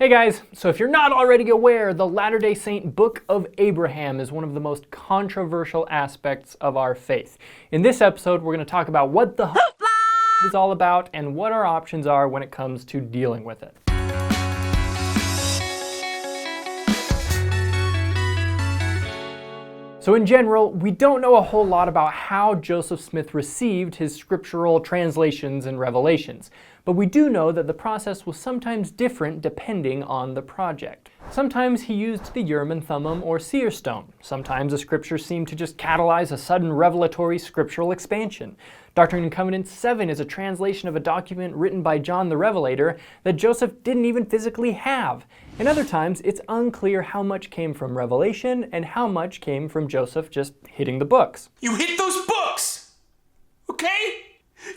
Hey guys, so if you're not already aware, the Latter-day Saint Book of Abraham is one of the most controversial aspects of our faith. In this episode, we're going to talk about what the is all about and what our options are when it comes to dealing with it. So in general, we don't know a whole lot about how Joseph Smith received his scriptural translations and revelations, but we do know that the process was sometimes different depending on the project. Sometimes he used the Urim and Thummim or seer stone. Sometimes the scriptures seemed to just catalyze a sudden revelatory scriptural expansion. Doctrine and Covenants 7 is a translation of a document written by John the Revelator that Joseph didn't even physically have. And other times, it's unclear how much came from revelation and how much came from Joseph just hitting the books. You hit those books! Okay?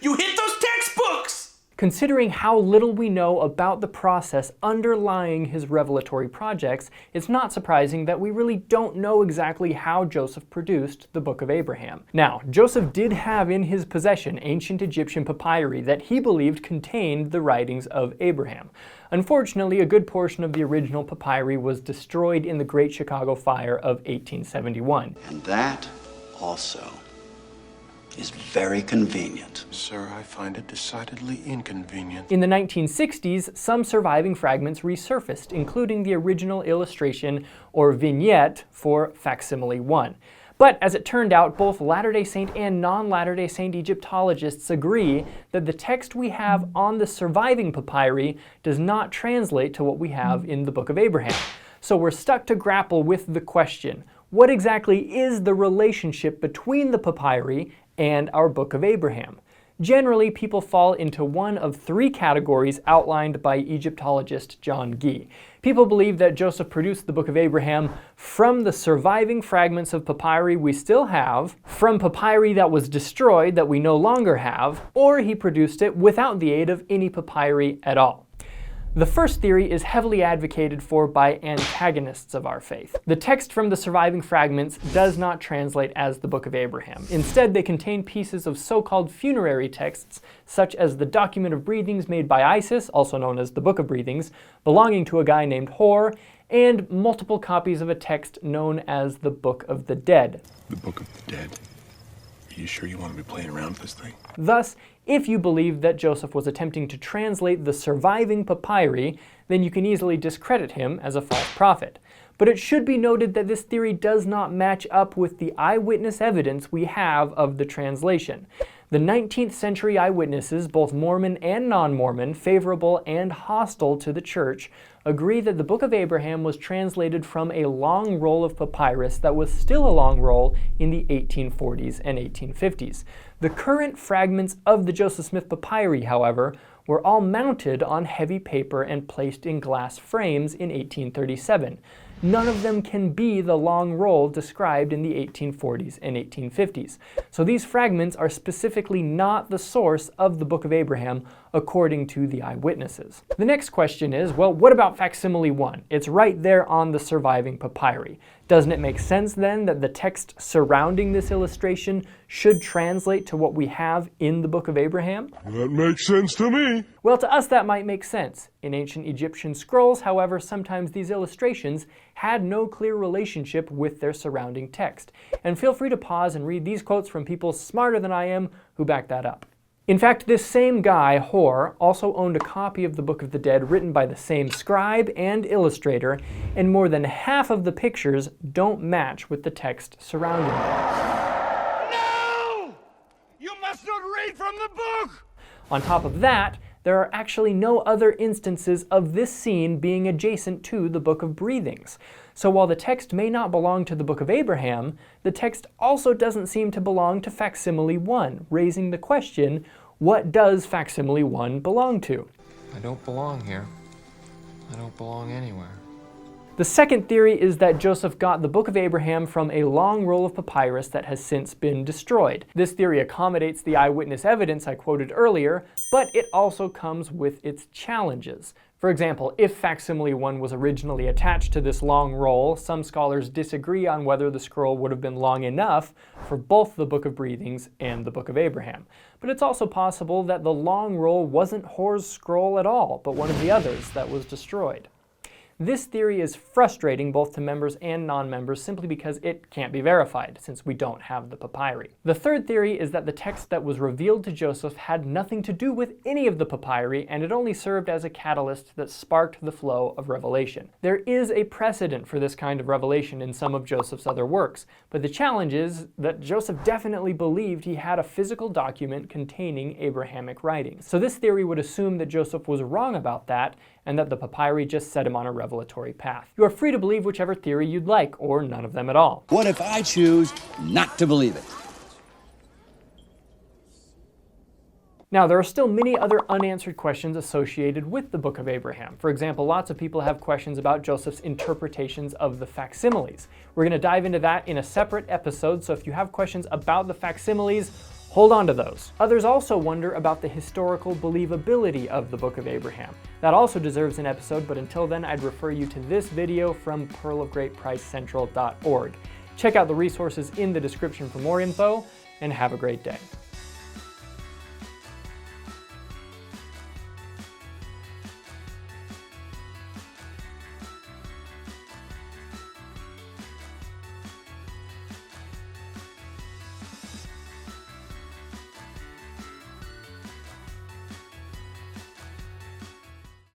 You hit those textbooks! Considering how little we know about the process underlying his revelatory projects, it's not surprising that we really don't know exactly how Joseph produced the Book of Abraham. Now, Joseph did have in his possession ancient Egyptian papyri that he believed contained the writings of Abraham. Unfortunately, a good portion of the original papyri was destroyed in the Great Chicago Fire of 1871. And that also is very convenient. Sir, I find it decidedly inconvenient. In the 1960s, some surviving fragments resurfaced, including the original illustration or vignette for Facsimile 1. But as it turned out, both Latter-day Saint and non-Latter-day Saint Egyptologists agree that the text we have on the surviving papyri does not translate to what we have in the Book of Abraham. So we're stuck to grapple with the question, what exactly is the relationship between the papyri and our Book of Abraham? Generally, people fall into one of three categories outlined by Egyptologist John Gee. People believe that Joseph produced the Book of Abraham from the surviving fragments of papyri we still have, from papyri that was destroyed that we no longer have, or he produced it without the aid of any papyri at all. The first theory is heavily advocated for by antagonists of our faith. The text from the surviving fragments does not translate as the Book of Abraham. Instead, they contain pieces of so-called funerary texts, such as the document of breathings made by Isis, also known as the Book of Breathings, belonging to a guy named Hor, and multiple copies of a text known as the Book of the Dead. The Book of the Dead. Are you sure you want to be playing around with this thing? Thus, if you believe that Joseph was attempting to translate the surviving papyri, then you can easily discredit him as a false prophet. But it should be noted that this theory does not match up with the eyewitness evidence we have of the translation. The 19th century eyewitnesses, both Mormon and non-Mormon, favorable and hostile to the church, agree that the Book of Abraham was translated from a long roll of papyrus that was still a long roll in the 1840s and 1850s. The current fragments of the Joseph Smith papyri, however, were all mounted on heavy paper and placed in glass frames in 1837. None of them can be the long roll described in the 1840s and 1850s. So these fragments are specifically not the source of the Book of Abraham, according to the eyewitnesses. The next question is, well, what about Facsimile 1? It's right there on the surviving papyri. Doesn't it make sense then that the text surrounding this illustration should translate to what we have in the Book of Abraham? That makes sense to me. Well, to us that might make sense. In ancient Egyptian scrolls, however, sometimes these illustrations had no clear relationship with their surrounding text. And feel free to pause and read these quotes from people smarter than I am who back that up. In fact, this same guy, Hor, also owned a copy of the Book of the Dead written by the same scribe and illustrator, and more than half of the pictures don't match with the text surrounding them. No! You must not read from the book! On top of that, there are actually no other instances of this scene being adjacent to the Book of Breathings. So while the text may not belong to the Book of Abraham, the text also doesn't seem to belong to Facsimile 1, raising the question, what does Facsimile 1 belong to? I don't belong here. I don't belong anywhere. The second theory is that Joseph got the Book of Abraham from a long roll of papyrus that has since been destroyed. This theory accommodates the eyewitness evidence I quoted earlier, but it also comes with its challenges. For example, if Facsimile 1 was originally attached to this long roll, some scholars disagree on whether the scroll would have been long enough for both the Book of Breathings and the Book of Abraham. But it's also possible that the long roll wasn't Hor's scroll at all, but one of the others that was destroyed. This theory is frustrating both to members and non-members simply because it can't be verified, since we don't have the papyri. The third theory is that the text that was revealed to Joseph had nothing to do with any of the papyri, and it only served as a catalyst that sparked the flow of revelation. There is a precedent for this kind of revelation in some of Joseph's other works, but the challenge is that Joseph definitely believed he had a physical document containing Abrahamic writings. So this theory would assume that Joseph was wrong about that, and that the papyri just set him on a revelatory path. You are free to believe whichever theory you'd like, or none of them at all. What if I choose not to believe it? Now, there are still many other unanswered questions associated with the Book of Abraham. For example, lots of people have questions about Joseph's interpretations of the facsimiles. We're going to dive into that in a separate episode, so if you have questions about the facsimiles, hold on to those. Others also wonder about the historical believability of the Book of Abraham. That also deserves an episode, but until then, I'd refer you to this video from pearlofgreatpricecentral.org. Check out the resources in the description for more info, and have a great day.